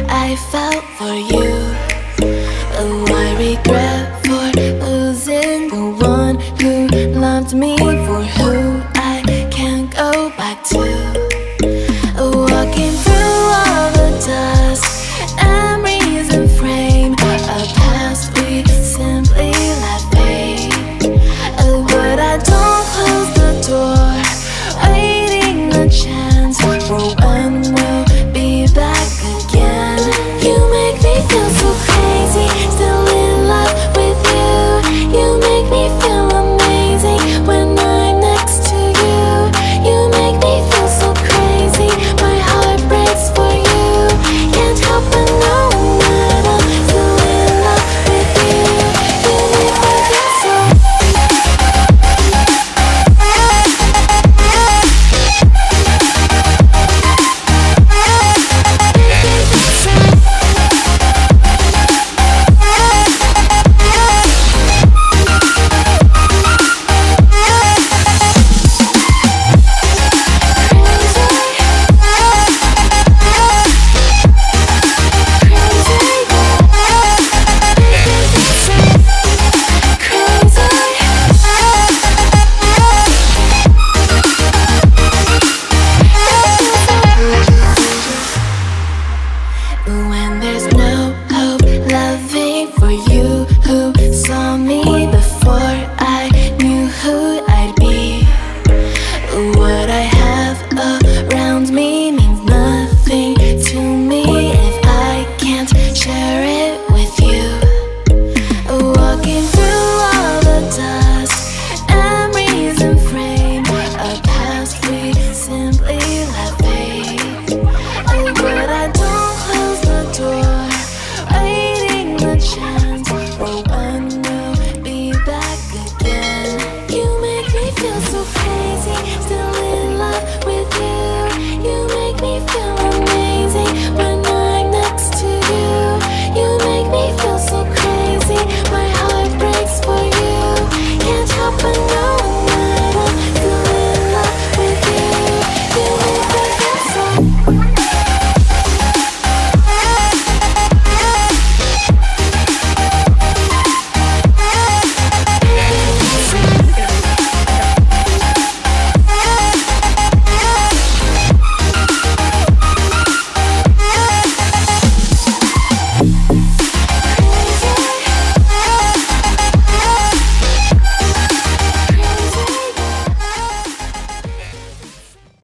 I felt for you. Oh, I regret for losing the one who loved me, for who I can't go back to. Walking through all the dust, memories and frame, a past we simply let fade. Oh, but I don't close the door, waiting a chance for when we'll be back again. You make me feel so crazy, still in love with you. You make me feel amazing when I'm next to you. You make me feel so crazy, my heart breaks for you. Can't help but know that I'm still in love with you. You make me feel so. When there's no hope, love